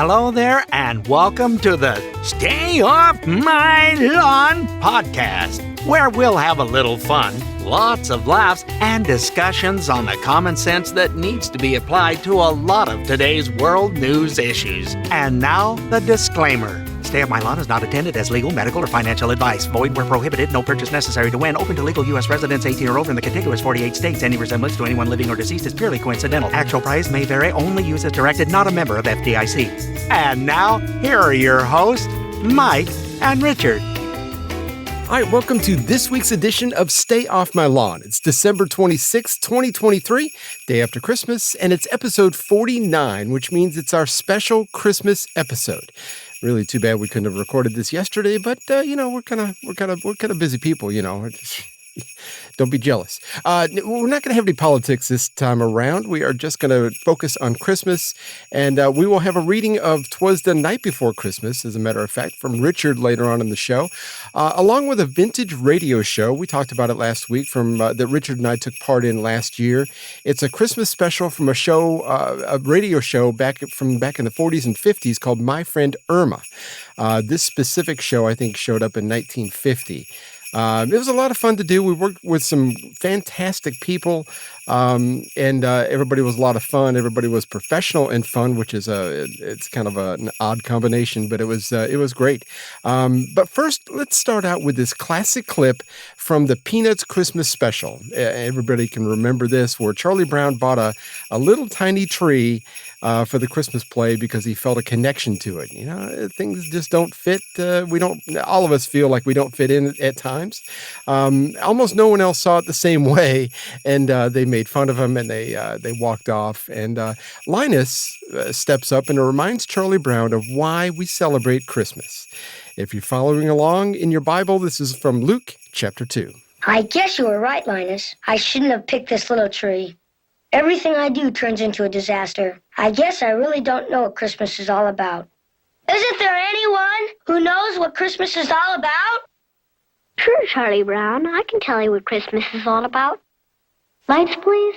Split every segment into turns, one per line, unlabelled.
Hello there, and welcome to the Stay Off My Lawn podcast, where we'll have a little fun, lots of laughs, and discussions on the common sense that needs to be applied to a lot of today's world news issues. And now, the disclaimer. Stay Off My Lawn is not intended as legal, medical, or financial advice. Void where prohibited. No purchase necessary to win. Open to legal U.S. residents 18 or over in the contiguous 48 states. Any resemblance to anyone living or deceased is purely coincidental. Actual price may vary. Only use as directed. Not a member of FDIC. And now, here are your hosts, Mike and Richard.
All right, welcome to this week's edition of Stay Off My Lawn. It's December 26, 2023, day after Christmas, and it's episode 49, which means it's our special Christmas episode. Really too bad we couldn't have recorded this yesterday, but we're kind of busy people, Don't be jealous. We're not going to have any politics this time around. We are just going to focus on Christmas, and we will have a reading of Twas the Night Before Christmas, as a matter of fact, from Richard later on in the show, along with a vintage radio show. We talked about it last week that Richard and I took part in last year. It's a Christmas special from a radio show back in the 40s and 50s called My Friend Irma. This specific show, I think, showed up in 1950. It was a lot of fun to do. We worked with some fantastic people, and everybody was a lot of fun. Everybody was professional and fun, which is it's kind of an odd combination, but it was great. But first, let's start out with this classic clip from the Peanuts Christmas special. Everybody can remember this, where Charlie Brown bought a little tiny tree for the Christmas play because he felt a connection to it. Things just don't fit. All of us feel like we don't fit in at times. Almost no one else saw it the same way, and they made fun of him, and they walked off. And Linus steps up and reminds Charlie Brown of why we celebrate Christmas. If you're following along in your Bible, this is from Luke chapter 2.
I guess you were right, Linus. I shouldn't have picked this little tree. Everything I do turns into a disaster. I guess I really don't know what Christmas is all about. Isn't there anyone who knows what Christmas is all about?
Sure, Charlie Brown. I can tell you what Christmas is all about. Lights, please.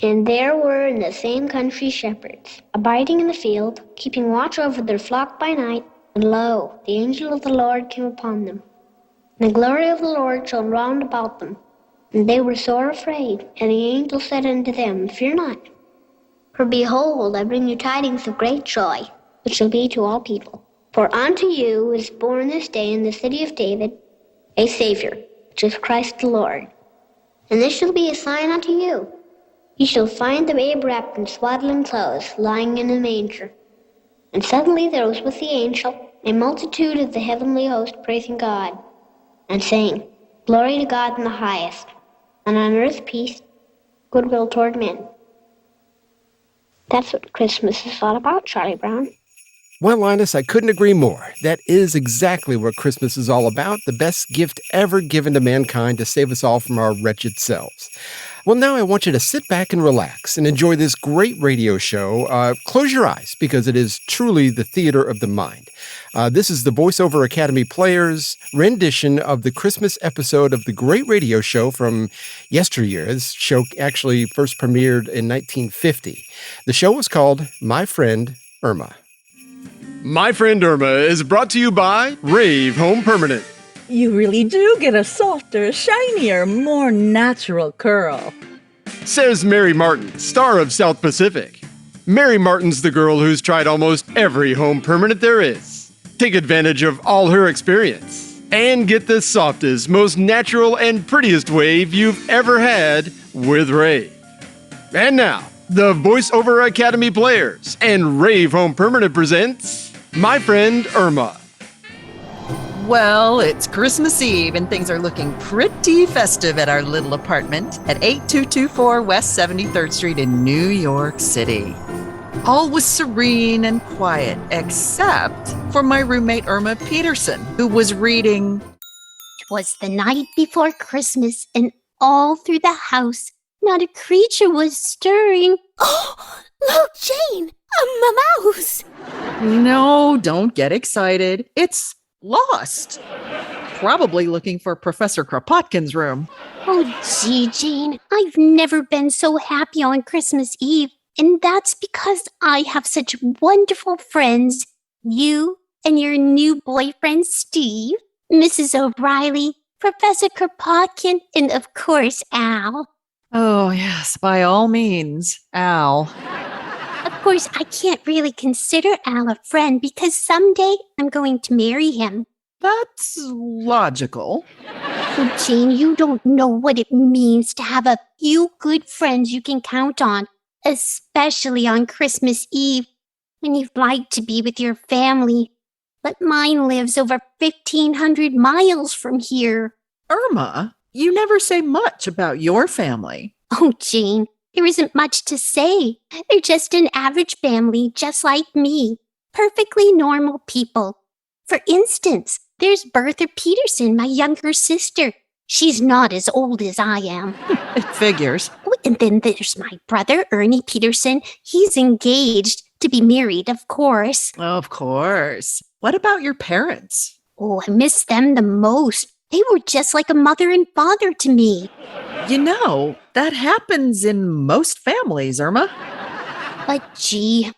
And there were in the same country shepherds, abiding in the field, keeping watch over their flock by night. And lo, the angel of the Lord came upon them. And the glory of the Lord shone round about them. And they were sore afraid. And the angel said unto them, Fear not. For behold, I bring you tidings of great joy, which shall be to all people. For unto you is born this day in the city of David a Savior, which is Christ the Lord. And this shall be a sign unto you. Ye shall find the babe wrapped in swaddling clothes, lying in a manger. And suddenly there was with the angel a multitude of the heavenly host praising God, and saying, Glory to God in the highest, and on earth peace, goodwill toward men. That's what Christmas is all about, Charlie Brown.
Well, Linus, I couldn't agree more. That is exactly what Christmas is all about, the best gift ever given to mankind to save us all from our wretched selves. Well, now I want you to sit back and relax and enjoy this great radio show. Close your eyes, because it is truly the theater of the mind. This is the VoiceOver Academy Players' rendition of the Christmas episode of the great radio show from yesteryear. This show actually first premiered in 1950. The show was called My Friend Irma.
My Friend Irma is brought to you by Rave Home Permanent.
You really do get a softer, shinier, more natural curl.
Says Mary Martin, star of South Pacific. Mary Martin's the girl who's tried almost every home permanent there is. Take advantage of all her experience and get the softest, most natural, and prettiest wave you've ever had with Rave. And now, the VoiceOver Academy Players and Rave Home Permanent presents My Friend Irma.
Well, it's Christmas Eve and things are looking pretty festive at our little apartment at 8224 West 73rd Street in New York City. All was serene and quiet, except for my roommate Irma Peterson, who was reading
"'Twas the night before Christmas, and all through the house not a creature was stirring."
Oh, look, Jane, a mouse.
No, don't get excited. It's lost. Probably looking for Professor Kropotkin's room.
Oh, gee, Jane, I've never been so happy on Christmas Eve. And that's because I have such wonderful friends. You and your new boyfriend, Steve, Mrs. O'Reilly, Professor Kropotkin, and of course, Al.
Oh, yes, by all means, Al.
Of course, I can't really consider Al a friend because someday I'm going to marry him.
That's logical.
Oh, Jane, you don't know what it means to have a few good friends you can count on, especially on Christmas Eve, when you'd like to be with your family. But mine lives over 1,500 miles from here.
Irma, you never say much about your family.
Oh, Jane, there isn't much to say. They're just an average family, just like me. Perfectly normal people. For instance, there's Bertha Peterson, my younger sister. She's not as old as I am.
It figures.
Oh, and then there's my brother, Ernie Peterson. He's engaged to be married, of course.
Of course. What about your parents?
Oh, I miss them the most. They were just like a mother and father to me.
You know, that happens in most families, Irma.
But gee,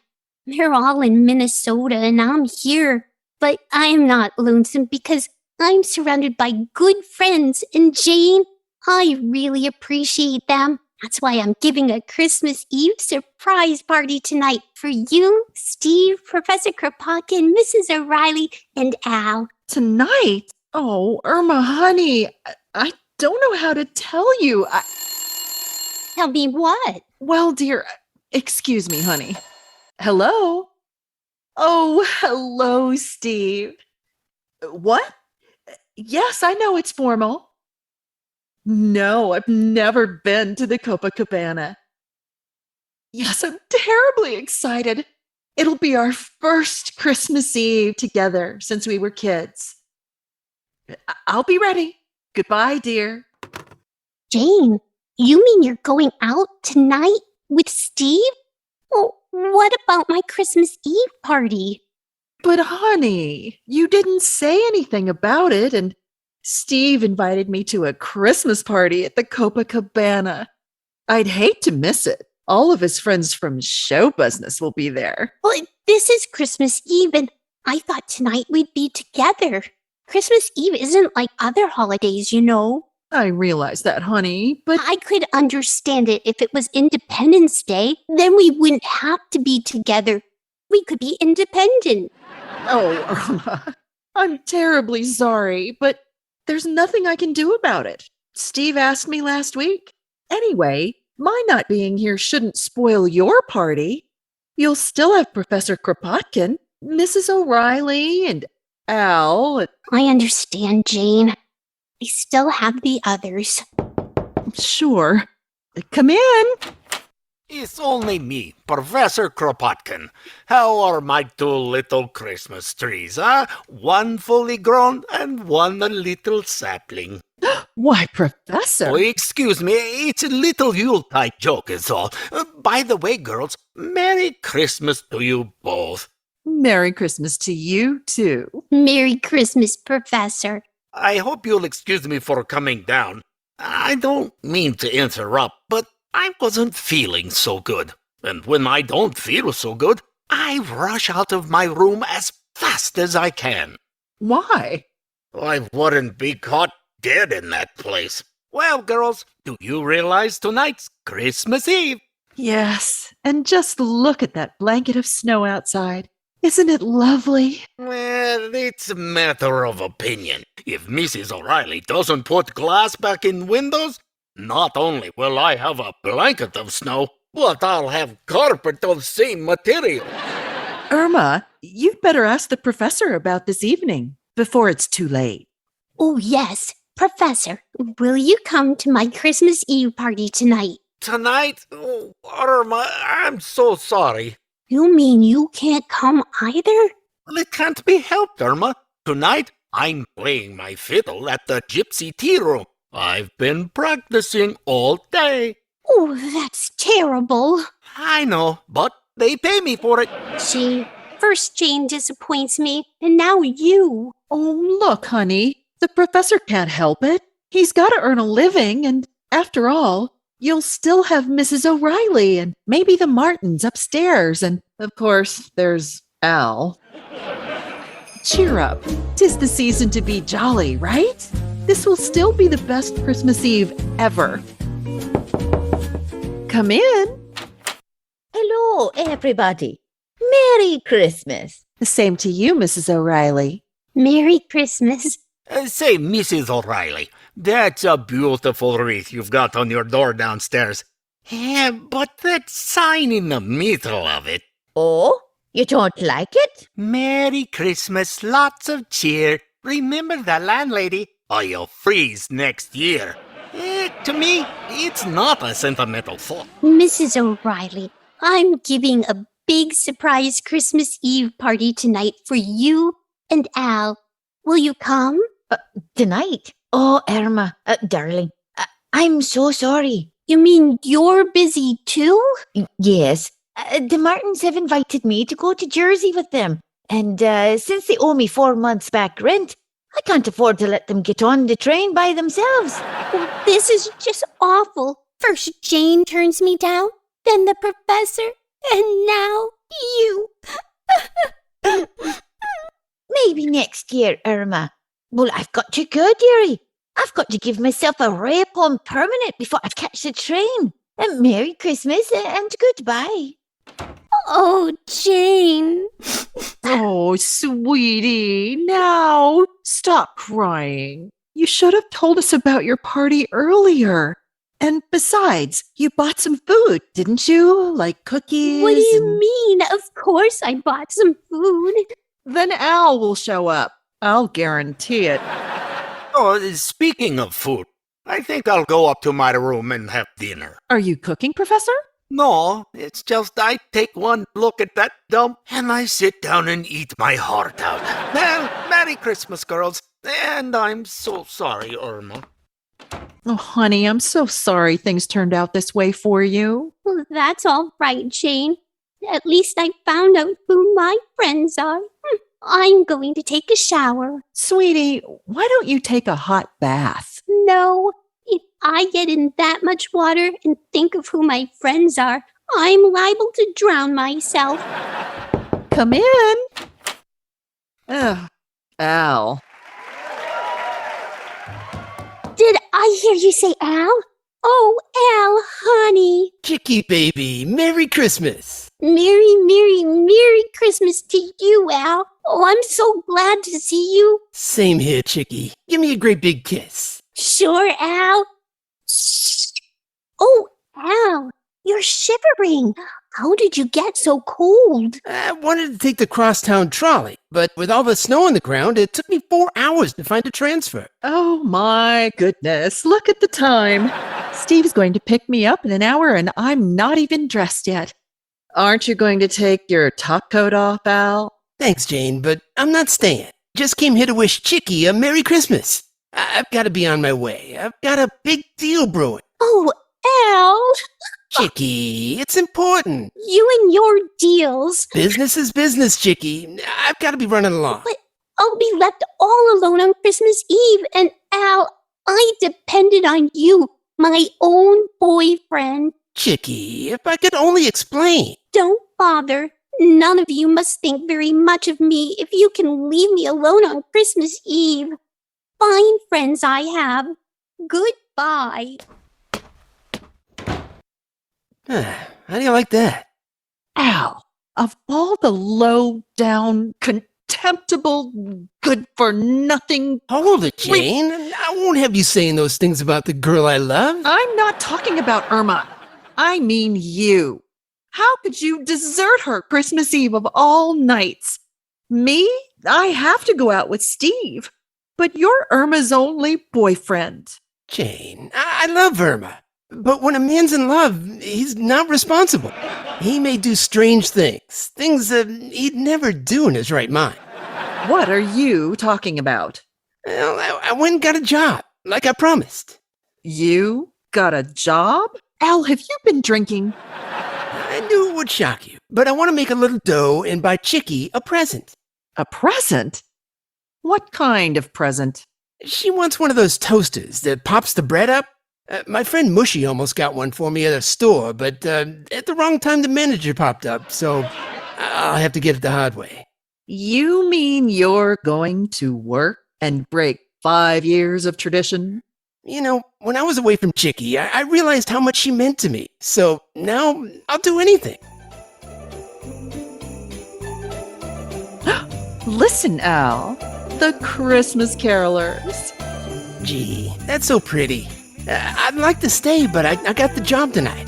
they're all in Minnesota and I'm here. But I'm not lonesome because I'm surrounded by good friends. And Jane, I really appreciate them. That's why I'm giving a Christmas Eve surprise party tonight for you, Steve, Professor Kropotkin, Mrs. O'Reilly, and Al.
Tonight? Oh, Irma, honey, I don't know how to tell you.
Tell me what?
Well, dear, excuse me, honey. Hello? Oh, hello, Steve. What? Yes, I know it's formal. No, I've never been to the Copacabana. Yes, I'm terribly excited. It'll be our first Christmas Eve together since we were kids. I'll be ready. Goodbye, dear.
Jane, you mean you're going out tonight with Steve? Well, what about my Christmas Eve party?
But honey, you didn't say anything about it, and Steve invited me to a Christmas party at the Copacabana. I'd hate to miss it. All of his friends from show business will be there.
Well, this is Christmas Eve, and I thought tonight we'd be together. Christmas Eve isn't like other holidays, you know.
I realize that, honey, but
I could understand it if it was Independence Day. Then we wouldn't have to be together. We could be independent.
oh, Irma, I'm terribly sorry, but there's nothing I can do about it. Steve asked me last week. Anyway, my not being here shouldn't spoil your party. You'll still have Professor Kropotkin, Mrs. O'Reilly, and Al.
I understand, Jane. I still have the others.
Sure. Come in.
It's only me, Professor Kropotkin. How are my two little Christmas trees, huh? One fully grown and one a little sapling.
Why, Professor?
Oh, excuse me, it's a little Yuletide joke is all. By the way, girls, Merry Christmas to you both.
Merry Christmas to you, too.
Merry Christmas, Professor.
I hope you'll excuse me for coming down. I don't mean to interrupt, but I wasn't feeling so good. And when I don't feel so good, I rush out of my room as fast as I can.
Why?
I wouldn't be caught dead in that place. Well, girls, do you realize tonight's Christmas Eve?
Yes, and just look at that blanket of snow outside. Isn't it lovely?
Well, it's a matter of opinion. If Mrs. O'Reilly doesn't put glass back in windows, not only will I have a blanket of snow, but I'll have carpet of same material.
Irma, you'd better ask the professor about this evening before it's too late.
Oh, yes. Professor, will you come to my Christmas Eve party tonight?
Tonight? Oh, Irma, I'm so sorry.
You mean you can't come either?
Well, it can't be helped, Irma. Tonight, I'm playing my fiddle at the Gypsy Tea Room. I've been practicing all day.
Oh, that's terrible.
I know, but they pay me for it.
Gee, first Jane disappoints me, and now you.
Oh, look, honey, the professor can't help it. He's got to earn a living, and after all, you'll still have Mrs. O'Reilly and maybe the Martins upstairs. And of course, there's Al. Cheer up. 'Tis the season to be jolly, right? This will still be the best Christmas Eve ever. Come in.
Hello, everybody. Merry Christmas.
The same to you, Mrs. O'Reilly.
Merry Christmas.
Say, Mrs. O'Reilly, that's a beautiful wreath you've got on your door downstairs. Yeah, but that sign in the middle of it.
Oh, you don't like it?
Merry Christmas, lots of cheer. Remember the landlady, or you'll freeze next year. To me, it's not a sentimental thought.
Mrs. O'Reilly, I'm giving a big surprise Christmas Eve party tonight for you and Al. Will you come?
Tonight? Oh, Irma, darling, I'm so sorry.
You mean you're busy too?
Yes, the Martins have invited me to go to Jersey with them. And since they owe me 4 months back rent, I can't afford to let them get on the train by themselves.
Oh, this is just awful.
First Jane turns me down, then the professor, and now you.
Maybe next year, Irma. Well, I've got to go, dearie. I've got to give myself a rap on permanent before I catch the train. And Merry Christmas and goodbye.
Oh, Jane.
Oh, sweetie, now stop crying. You should have told us about your party earlier. And besides, you bought some food, didn't you? Like cookies?
What do you mean? Of course I bought some food.
Then Al will show up. I'll guarantee it.
Oh, speaking of food, I think I'll go up to my room and have dinner.
Are you cooking, Professor?
No, it's just I take one look at that dump and I sit down and eat my heart out. Well, Merry Christmas, girls. And I'm so sorry, Irma.
Oh, honey, I'm so sorry things turned out this way for you.
Well, that's all right, Jane. At least I found out who my friends are. I'm going to take a shower.
Sweetie, why don't you take a hot bath?
No, if I get in that much water and think of who my friends are, I'm liable to drown myself.
Come in. Ugh, Al.
Did I hear you say Al? Oh, Al, honey.
Chicky baby, Merry Christmas.
Merry Christmas to you, Al. Oh, I'm so glad to see you.
Same here, Chicky. Give me a great big kiss.
Sure, Al. Shh. Oh, Al, you're shivering. How did you get so cold?
I wanted to take the crosstown trolley, but with all the snow on the ground, it took me 4 hours to find a transfer.
Oh my goodness, look at the time. Steve's going to pick me up in an hour and I'm not even dressed yet. Aren't you going to take your top coat off, Al?
Thanks, Jane, but I'm not staying. Just came here to wish Chicky a Merry Christmas. I've got to be on my way. I've got a big deal brewing.
Oh, Al.
Chicky, it's important.
You and your deals.
Business is business, Chicky. I've got to be running along.
But I'll be left all alone on Christmas Eve. And Al, I depended on you, my own boyfriend.
Chicky, if I could only explain.
Don't bother. None of you must think very much of me if you can leave me alone on Christmas Eve. Fine friends I have. Goodbye.
How do you like that?
Al, of all the low-down, contemptible, good-for-nothing...
Hold it, Jane. I won't have you saying those things about the girl I love.
I'm not talking about Irma. I mean you. How could you desert her Christmas Eve of all nights? Me? I have to go out with Steve. But you're Irma's only boyfriend.
Jane, I love Irma. But when a man's in love, he's not responsible. He may do strange things that he'd never do in his right mind.
What are you talking about?
Well, I went and got a job, like I promised.
You got a job? Al, have you been drinking?
I knew it would shock you, but I want to make a little dough and buy Chicky a present.
A present? What kind of present?
She wants one of those toasters that pops the bread up. My friend Mushy almost got one for me at a store, but at the wrong time the manager popped up, so I'll have to get it the hard way.
You mean you're going to work and break 5 years of tradition?
You know, when I was away from Chicky, I realized how much she meant to me, so now I'll do anything.
Listen, Al, the Christmas carolers.
Gee, that's so pretty. I'd like to stay, but I got the job tonight.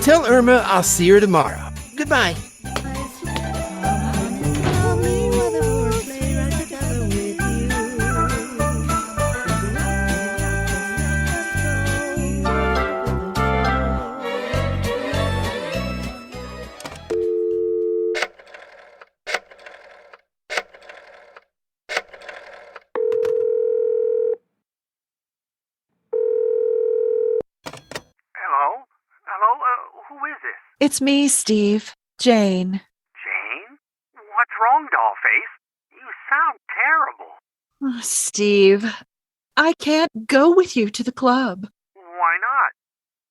Tell Irma I'll see her tomorrow. Goodbye.
It's me, Steve. Jane.
Jane? What's wrong, Dollface? You sound terrible.
Oh, Steve, I can't go with you to the club.
Why not?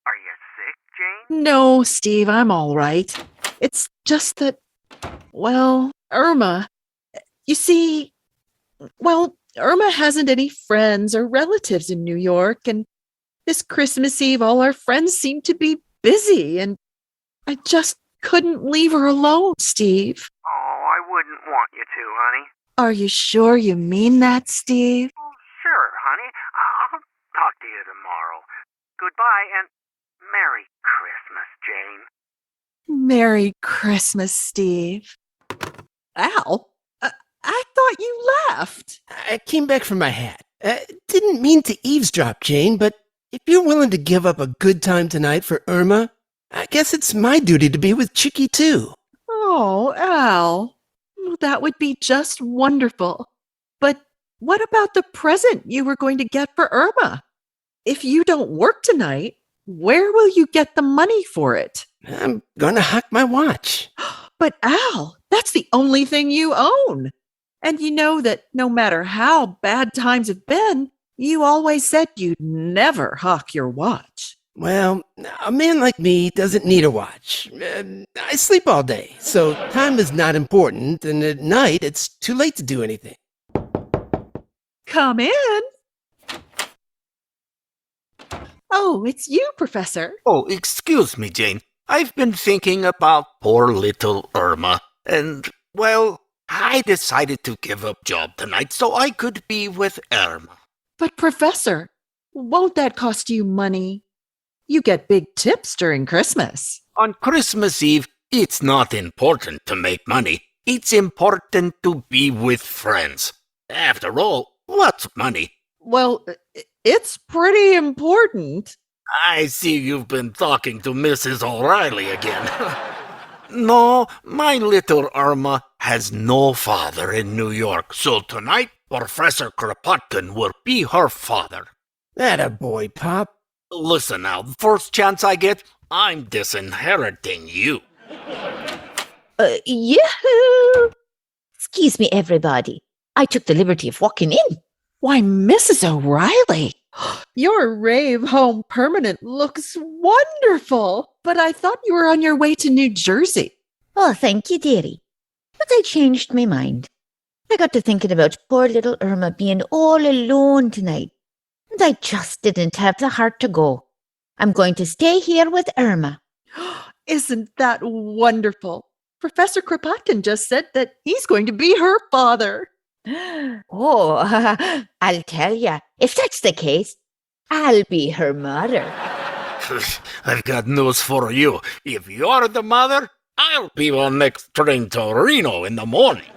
Are you sick, Jane?
No, Steve, I'm all right. It's just that, well, Irma. You see, well, Irma hasn't any friends or relatives in New York, and this Christmas Eve, all our friends seem to be busy, and I just couldn't leave her alone, Steve.
Oh, I wouldn't want you to, honey.
Are you sure you mean that, Steve?
Oh, sure, honey. I'll talk to you tomorrow. Goodbye, and Merry Christmas, Jane.
Merry Christmas, Steve. Al, I thought you left.
I came back for my hat. Didn't mean to eavesdrop, Jane, but if you're willing to give up a good time tonight for Irma, I guess it's my duty to be with Chicky, too.
Oh, Al, that would be just wonderful. But what about the present you were going to get for Irma? If you don't work tonight, where will you get the money for it?
I'm gonna hack my watch.
But Al, that's the only thing you own. And you know that no matter how bad times have been, you always said you'd never hawk your watch.
Well, a man like me doesn't need a watch. I sleep all day, so time is not important, and at night it's too late to do anything.
Come in. Oh, it's you, Professor.
Oh, excuse me, Jane. I've been thinking about poor little Irma, and, well, I decided to give up job tonight so I could be with Irma.
But, Professor, won't that cost you money? You get big tips during Christmas.
On Christmas Eve, it's not important to make money. It's important to be with friends. After all, what's money?
Well, it's pretty important.
I see you've been talking to Mrs. O'Reilly again. No, my little Irma has no father in New York, so tonight Professor Kropotkin will be her father.
Atta boy, Pop.
Listen now, the first chance I get, I'm disinheriting you.
Yoo-hoo! Excuse me, everybody. I took the liberty of walking in.
Why, Mrs. O'Reilly, your rave home permanent looks wonderful. But I thought you were on your way to New Jersey.
Oh, thank you, dearie. But I changed my mind. I got to thinking about poor little Irma being all alone tonight. And I just didn't have the heart to go. I'm going to stay here with Irma.
Isn't that wonderful? Professor Kropotkin just said that he's going to be her father.
Oh, I'll tell ya, if that's the case, I'll be her mother.
I've got news for you. If you're the mother, I'll be on next train to Reno in the morning.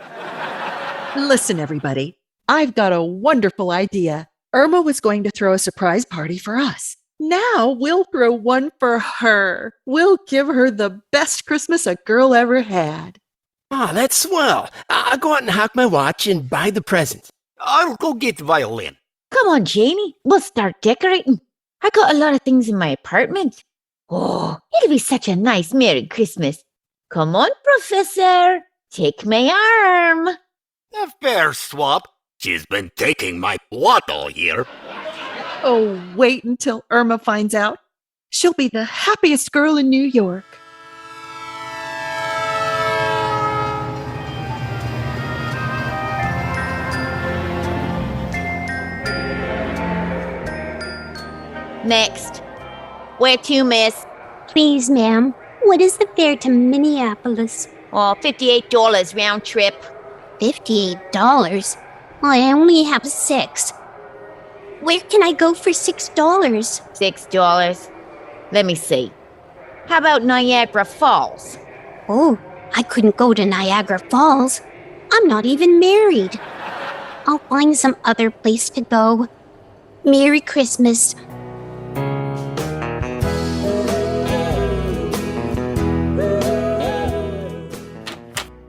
Listen, everybody, I've got a wonderful idea. Irma was going to throw a surprise party for us. Now we'll throw one for her. We'll give her the best Christmas a girl ever had.
Ah, that's swell. I'll go out and hack my watch and buy the present.
I'll go get violin.
Come on, Janie, we'll start decorating. I got a lot of things in my apartment. Oh, it'll be such a nice Merry Christmas. Come on, Professor, take my arm.
A fair swap. She's been taking my blood all year.
Oh, wait until Irma finds out. She'll be the happiest girl in New York.
Next. Where to, miss?
Please, ma'am, what is the fare to Minneapolis?
Oh, $58 round trip.
$58? I only have 6. Where can I go for $6?
$6. Let me see. How about Niagara Falls?
Oh, I couldn't go to Niagara Falls. I'm not even married. I'll find some other place to go. Merry Christmas.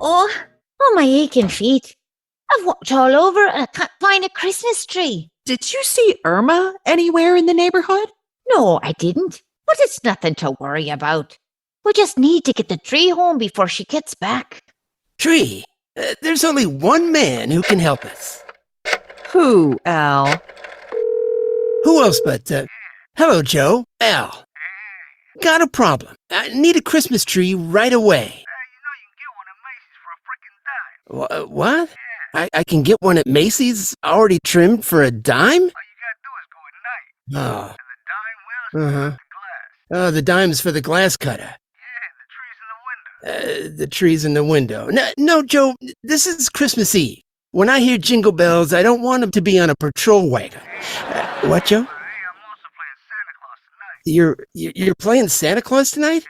Oh, my aching feet. I've walked all over and I can't find a Christmas tree.
Did you see Irma anywhere in the neighborhood?
No, I didn't. But it's nothing to worry about. We just need to get the tree home before she gets back.
Tree, there's only one man who can help us.
Who, Al?
Who else but, hello, Joe. Al. Got a problem. I need a Christmas tree right away. What? I can get one at Macy's already trimmed for a dime? All you gotta do is go at night. Oh. And the dime will the glass. Oh, the dime's for the glass cutter. Yeah, the tree's in the window. No, Joe, this is Christmas Eve. When I hear jingle bells, I don't want them to be on a patrol wagon. What, Joe? Hey, I'm also playing Santa Claus tonight. You're playing Santa Claus tonight?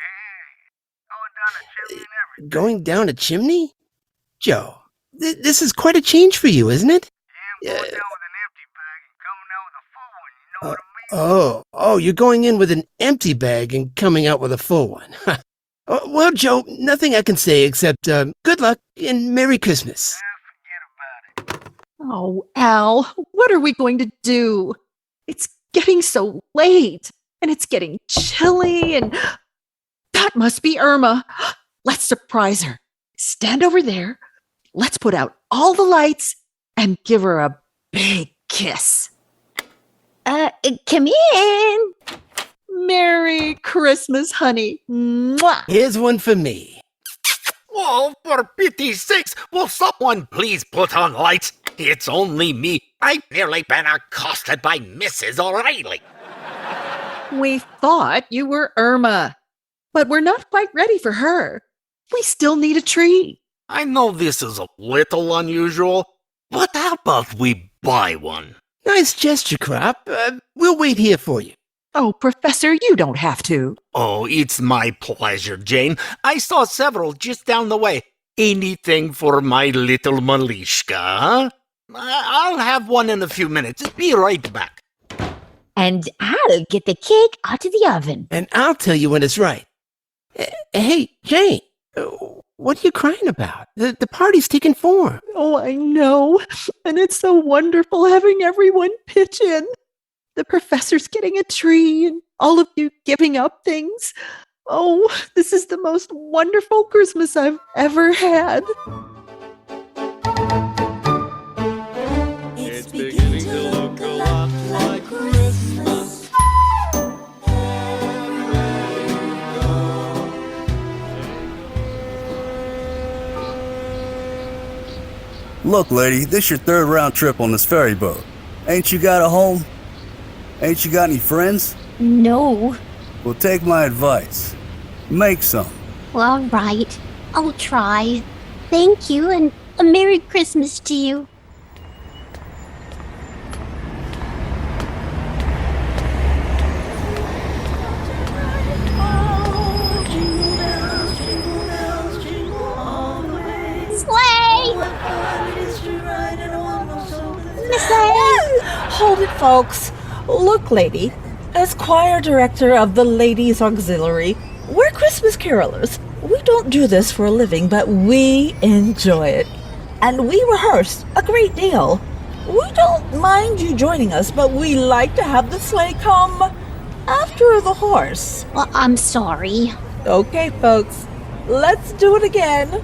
Yeah, going down a chimney? Joe, this is quite a change for you, isn't it? Yeah, I'm going down with an empty bag and coming out with a full one, you know what I mean? Oh, you're going in with an empty bag and coming out with a full one. Well, Joe, nothing I can say except good luck and Merry Christmas.
Forget about it. Oh, Al, what are we going to do? It's getting so late, and it's getting chilly, and that must be Irma. Let's surprise her. Stand over there. Let's put out all the lights and give her a big kiss.
Come in.
Merry Christmas, honey. Mwah.
Here's one for me.
Oh, for pity's sakes, will someone please put on lights? It's only me. I've nearly been accosted by Mrs. O'Reilly.
We thought you were Irma, but we're not quite ready for her. We still need a tree.
I know this is a little unusual, but how about we buy one?
Nice gesture, Crop. We'll wait here for you.
Oh, Professor, you don't have to.
Oh, it's my pleasure, Jane. I saw several just down the way. Anything for my little Malishka, huh? I'll have one in a few minutes. Be right back.
And I'll get the cake out of the oven.
And I'll tell you when it's right. Hey, Jane, what are you crying about? The party's taking form.
Oh, I know. And it's so wonderful having everyone pitch in. The professor's getting a tree and all of you giving up things. Oh, this is the most wonderful Christmas I've ever had.
It's beginning to look a lot like Christmas. Everywhere you go.
Look, lady, this your 3rd round trip on this ferry boat. Ain't you got a home? Ain't you got any friends?
No.
Well, take my advice. Make some.
All right. I'll try. Thank you, and a Merry Christmas to you. Sleigh!
Hold it, folks. Look, lady, as choir director of the Ladies Auxiliary, we're Christmas carolers. We don't do this for a living, but we enjoy it. And we rehearse a great deal. We don't mind you joining us, but we like to have the sleigh come after the horse.
Well, I'm sorry.
Okay, folks, let's do it again.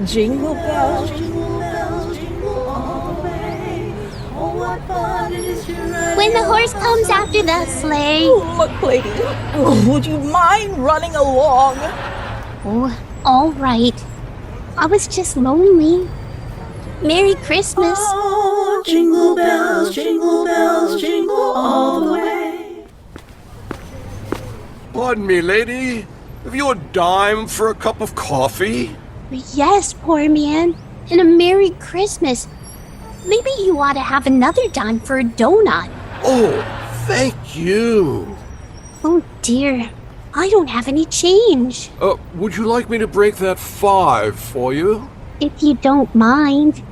Jingle bells, jingle bells, jingle all the way. Oh, what
When the horse comes after the sleigh.
Oh, look, lady. Would you mind running along?
Oh, all right. I was just lonely. Merry Christmas.
Oh, jingle bells, jingle all the way.
Pardon me, lady. Have you a dime for a cup of coffee?
Yes, poor man. And a Merry Christmas. Maybe you ought to have another dime for a donut.
Oh, thank you.
Oh dear, I don't have any change.
Would you like me to break that 5 for you?
If you don't mind.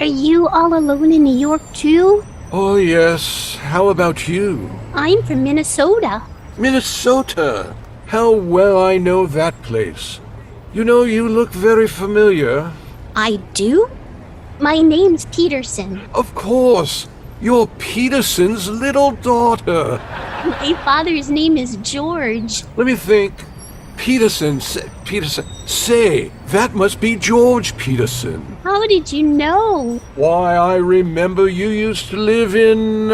Are you all alone in New York too?
Oh, yes. How about you?
I'm from Minnesota.
Minnesota. How well I know that place. You know, you look very familiar.
I do? My name's Peterson.
Of course. You're Peterson's little daughter.
My father's name is George.
Let me think. Peterson. Say, that must be George Peterson.
How did you know?
Why, I remember you used to live in,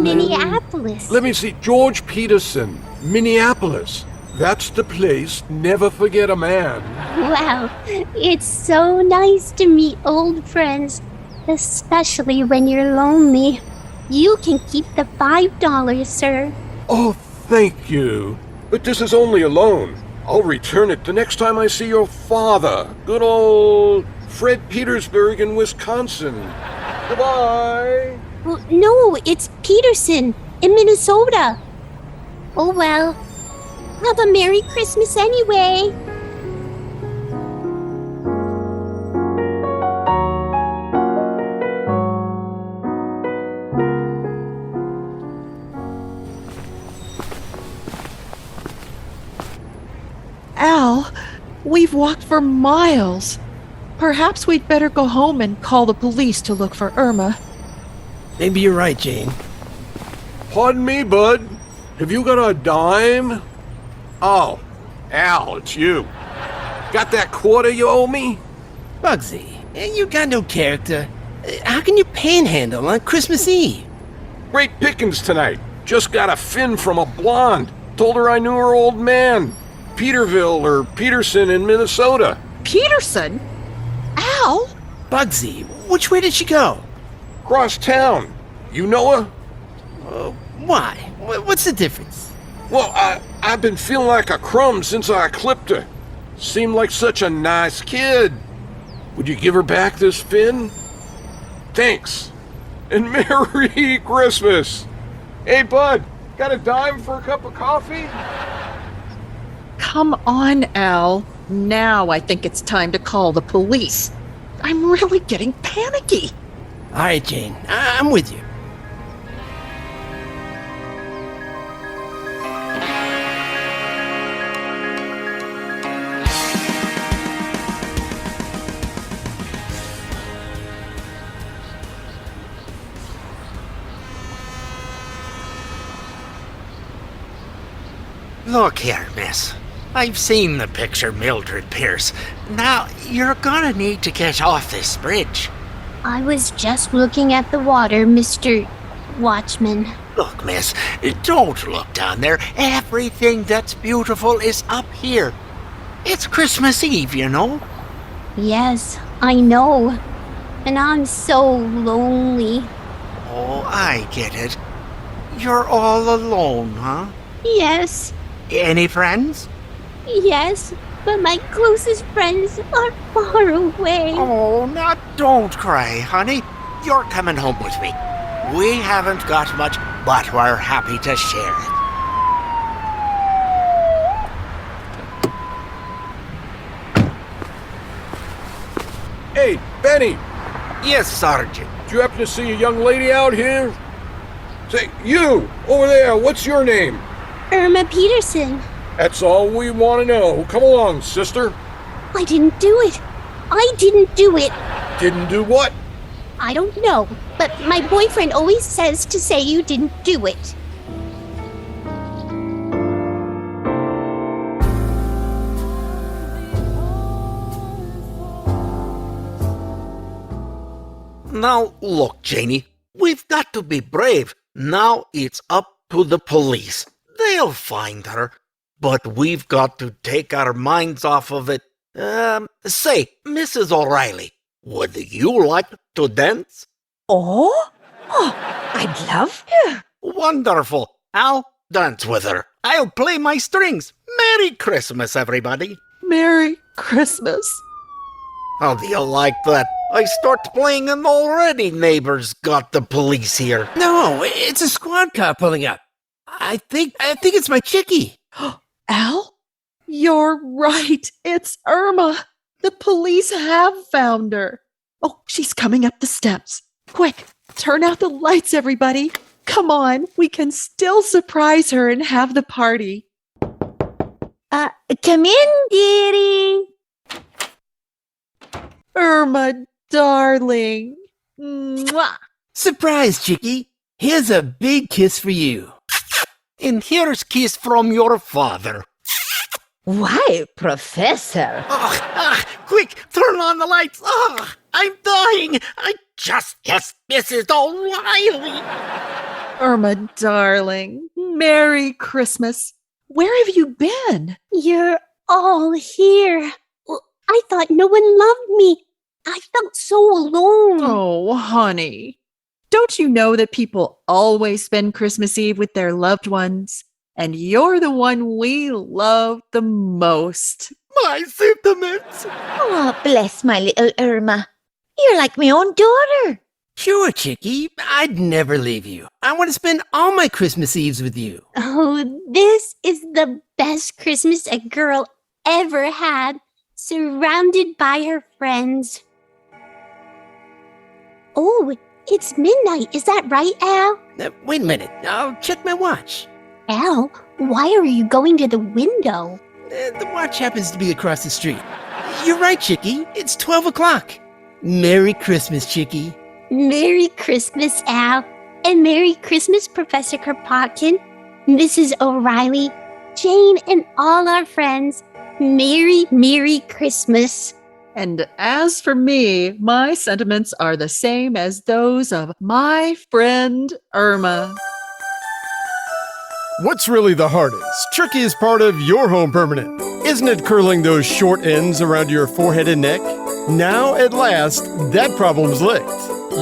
Minneapolis.
Let me see. George Peterson, Minneapolis. That's the place. Never forget a man.
Wow, it's so nice to meet old friends, especially when you're lonely. You can keep the $5, sir.
Oh, thank you. But this is only a loan. I'll return it the next time I see your father. Good old Fred Petersburg in Wisconsin. Goodbye.
Well, no, it's Peterson in Minnesota. Oh well. Have a Merry Christmas anyway.
Al, we've walked for miles. Perhaps we'd better go home and call the police to look for Irma.
Maybe you're right, Jane.
Pardon me, bud. Have you got a dime? Oh, Al, it's you. Got that quarter you owe me?
Bugsy, you got no character. How can you panhandle on Christmas Eve?
Great pickings tonight. Just got a fin from a blonde. Told her I knew her old man. Peterville or Peterson in Minnesota.
Peterson? Al?
Bugsy, which way did she go?
Cross town. You know her?
Why? What's the difference?
Well, I've been feeling like a crumb since I clipped her. Seemed like such a nice kid. Would you give her back this fin? Thanks. And Merry Christmas. Hey, bud, got a dime for a cup of coffee?
Come on, Al. Now I think it's time to call the police. I'm really getting panicky.
All right, Jane, I'm with you.
Look here, miss. I've seen the picture Mildred Pierce. Now, you're gonna need to get off this bridge.
I was just looking at the water, Mr. Watchman.
Look, miss, don't look down there. Everything that's beautiful is up here. It's Christmas Eve, you know.
Yes, I know. And I'm so lonely.
Oh, I get it. You're all alone, huh?
Yes,
Any friends?
yes, but my closest friends are far away.
Oh, now don't cry, honey. You're coming home with me. We haven't got much, but we're happy to share it.
Hey, Benny,
Yes, Sergeant.
do you happen to see a young lady out here? Say, you, over there, what's your name?
Irma Peterson.
That's all we want to know. Come along, sister.
I didn't do it. I didn't do it.
Didn't do what?
I don't know, but my boyfriend always says to say you didn't do it.
Now, look, Janie. We've got to be brave. Now it's up to the police. They'll find her. But we've got to take our minds off of it. Say, Mrs. O'Reilly, would you like to dance?
Oh, I'd love to.
Wonderful. I'll dance with her. I'll play my strings. Merry Christmas, everybody.
Merry Christmas.
How do you like that? I start playing and already neighbors got the police here.
No, it's a squad car pulling up. I think it's my chickie.
Al? You're right. It's Irma. The police have found her. Oh, she's coming up the steps. Quick, turn out the lights, everybody. Come on, we can still surprise her and have the party.
Come in, dearie.
Irma, darling. Mwah.
Surprise, chickie. Here's a big kiss for you.
And here's kiss from your father.
Why, Professor?
Quick, turn on the lights. I'm dying. I just kissed Mrs. O'Reilly.
Irma, darling. Merry Christmas. Where have you been?
You're all here. I thought no one loved me. I felt so alone.
Oh, honey. Don't you know that people always spend Christmas Eve with their loved ones? And you're the one we love the most.
My sentiments.
Oh, bless my little Irma. You're like my own daughter.
Sure, chickie. I'd never leave you. I want to spend all my Christmas Eves with you.
Oh, this is the best Christmas a girl ever had, surrounded by her friends. Oh, it's midnight. Is that right, Al?
Wait a minute. I'll check my watch.
Al, why are you going to the window?
The watch happens to be across the street. You're right, chickie. It's 12 o'clock. Merry Christmas, chickie.
Merry Christmas, Al. And Merry Christmas, Professor Kropotkin, Mrs. O'Reilly, Jane, and all our friends. Merry Christmas.
And as for me, my sentiments are the same as those of my friend Irma.
What's really the hardest, trickiest part of your home permanent? Isn't it curling those short ends around your forehead and neck? Now, at last, that problem's licked.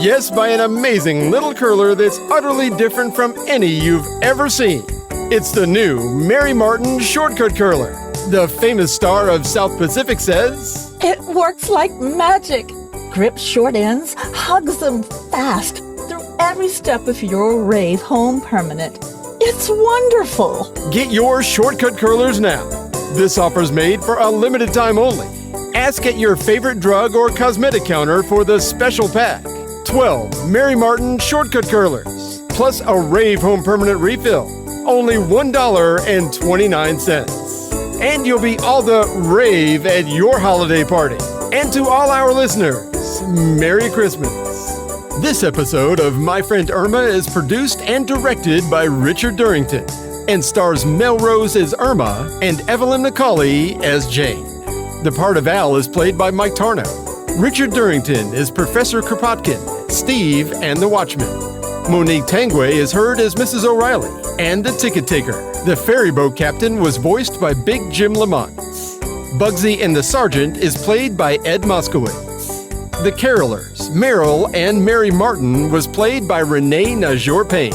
Yes, by an amazing little curler that's utterly different from any you've ever seen. It's the new Mary Martin Shortcut Curler. The famous star of South Pacific says,
It works like magic. Grips short ends, hugs them fast through every step of your rave home permanent. It's wonderful.
Get your shortcut curlers now. This offer's made for a limited time only. Ask at your favorite drug or cosmetic counter for the special pack. 12 Mary Martin Shortcut Curlers, plus a rave home permanent refill. Only $1.29. And you'll be all the rave at your holiday party. And to all our listeners, Merry Christmas. This episode of My Friend Irma is produced and directed by Richard Durrington and stars Melrose as Irma and Evelyn McCauley as Jane. The part of Al is played by Mike Tarnow. Richard Durrington is Professor Kropotkin, Steve, and the Watchman. Monique Tangway is heard as Mrs. O'Reilly and the Ticket Taker. The ferry boat captain was voiced by Big Jim Lamont. Bugsy and the Sergeant is played by Ed Moskowitz. The Carolers, Merrill and Mary Martin, was played by Renee Najor Payne.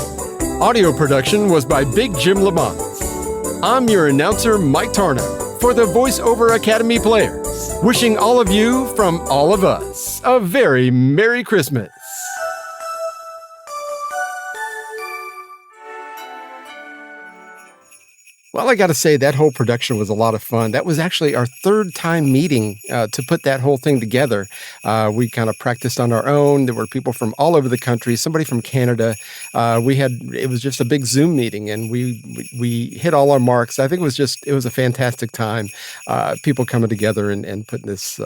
Audio production was by Big Jim Lamont. I'm your announcer, Mike Tarnow, for the Voice Over Academy players, wishing all of you, from all of us, a very Merry Christmas.
Well, I got to say, that whole production was a lot of fun. That was actually our third time meeting to put that whole thing together. We kind of practiced on our own. There were people from all over the country, somebody from Canada. It was just a big Zoom meeting, and we hit all our marks. I think it was a fantastic time. People coming together and put this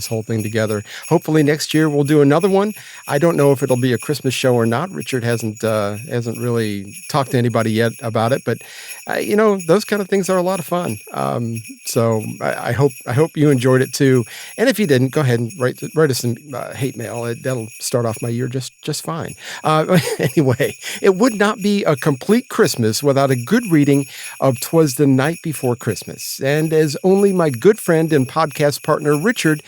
whole thing together. Hopefully next year we'll do another one. I don't know if it'll be a Christmas show or not. Richard hasn't really talked to anybody yet about it, but those kind of things are a lot of fun. So I hope you enjoyed it too. And if you didn't, go ahead and write us some hate mail. That'll start off my year just fine. Anyway, it would not be a complete Christmas without a good reading of 'Twas the Night Before Christmas. And as only my good friend and podcast partner Richard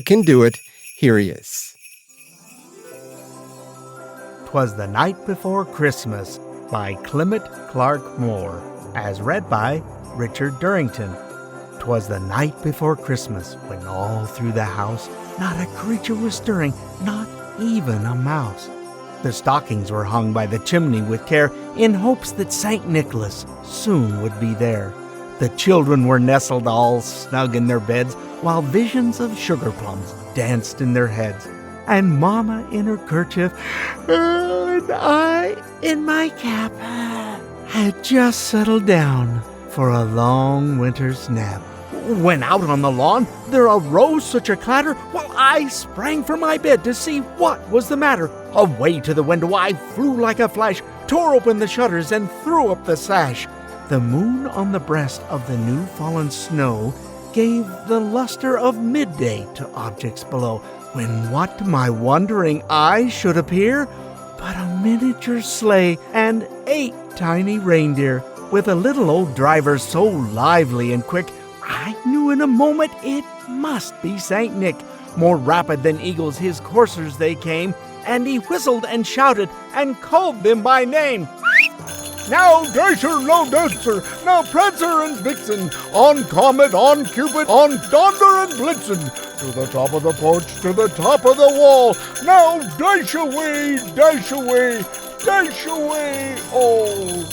can do it, here he is.
'Twas the Night Before Christmas by Clement Clark Moore, as read by Richard Durrington. 'Twas the night before Christmas, when all through the house not a creature was stirring, not even a mouse. The stockings were hung by the chimney with care, in hopes that St. Nicholas soon would be there. The children were nestled all snug in their beds, while visions of sugar plums danced in their heads. And Mama in her kerchief, and I in my cap, had just settled down for a long winter's nap. When out on the lawn there arose such a clatter, while I sprang from my bed to see what was the matter. Away to the window I flew like a flash, tore open the shutters and threw up the sash. The moon on the breast of the new fallen snow gave the luster of midday to objects below, when what to my wondering eye should appear but a miniature sleigh and 8 tiny reindeer, with a little old driver so lively and quick, I knew in a moment it must be Saint Nick. More rapid than eagles his coursers they came, and he whistled and shouted and called them by name. Now Dasher, now Dancer, now Prancer and Vixen, on Comet, on Cupid, on Donder and Blitzen, to the top of the porch, to the top of the wall. Now dash away, dash away, dash away, all.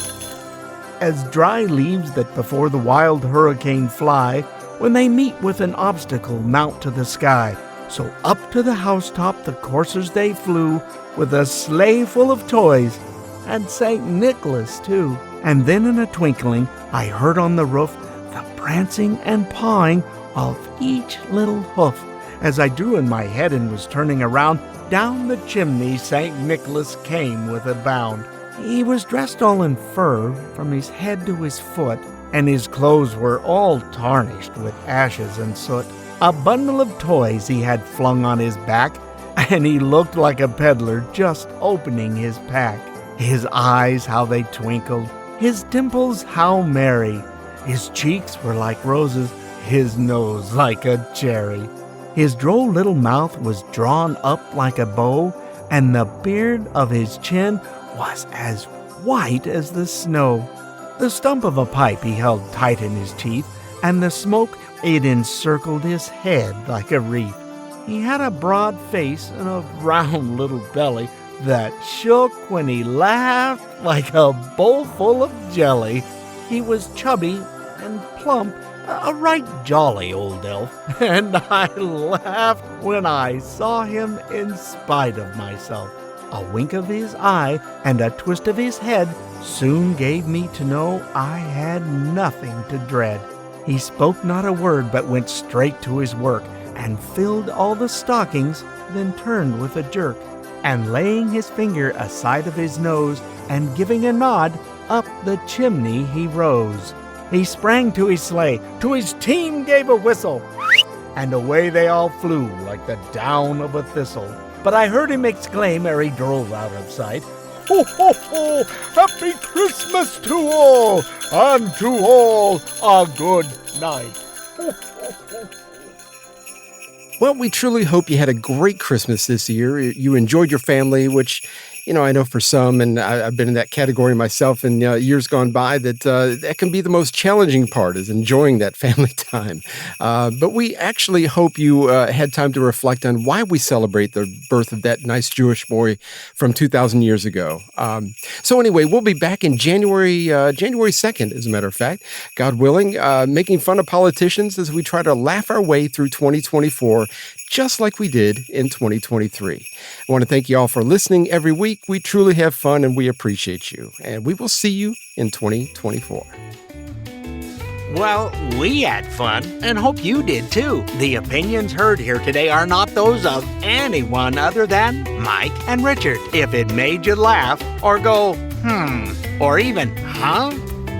As dry leaves that before the wild hurricane fly, when they meet with an obstacle mount to the sky, so up to the housetop the coursers they flew, with a sleigh full of toys, and St. Nicholas, too. And then in a twinkling, I heard on the roof the prancing and pawing of each little hoof. As I drew in my head and was turning around, down the chimney St. Nicholas came with a bound. He was dressed all in fur from his head to his foot, and his clothes were all tarnished with ashes and soot. A bundle of toys he had flung on his back, and he looked like a peddler just opening his pack. His eyes, how they twinkled, his dimples, how merry. His cheeks were like roses, his nose like a cherry. His droll little mouth was drawn up like a bow, and the beard of his chin was as white as the snow. The stump of a pipe he held tight in his teeth, and the smoke, it encircled his head like a wreath. He had a broad face and a round little belly that shook when he laughed like a bowl full of jelly. He was chubby and plump, a right jolly old elf, and I laughed when I saw him in spite of myself. A wink of his eye and a twist of his head soon gave me to know I had nothing to dread. He spoke not a word, but went straight to his work, and filled all the stockings, then turned with a jerk, and laying his finger aside of his nose, and giving a nod, up the chimney he rose. He sprang to his sleigh, to his team gave a whistle, and away they all flew like the down of a thistle. But I heard him exclaim ere he drove out of sight, "Ho, ho, ho! Happy Christmas to all, and to all a good night."
Well, we truly hope you had a great Christmas this year. You enjoyed your family, which, I know for some, and I've been in that category myself in years gone by, that can be the most challenging part, is enjoying that family time. But we actually hope you had time to reflect on why we celebrate the birth of that nice Jewish boy from 2,000 years ago. So anyway, we'll be back in January 2nd, as a matter of fact, God willing, making fun of politicians as we try to laugh our way through 2024, just like we did in 2023. I want to thank you all for listening every week. We truly have fun and we appreciate you. And we will see you in 2024.
Well, we had fun and hope you did too. The opinions heard here today are not those of anyone other than Mike and Richard. If it made you laugh or go, or even,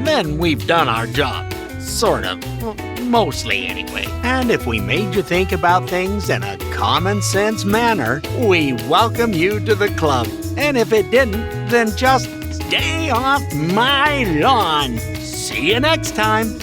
then we've done our job. Sort of. Well, mostly anyway. And if we made you think about things in a common sense manner, we welcome you to the club. And if it didn't, then just stay off my lawn. See you next time.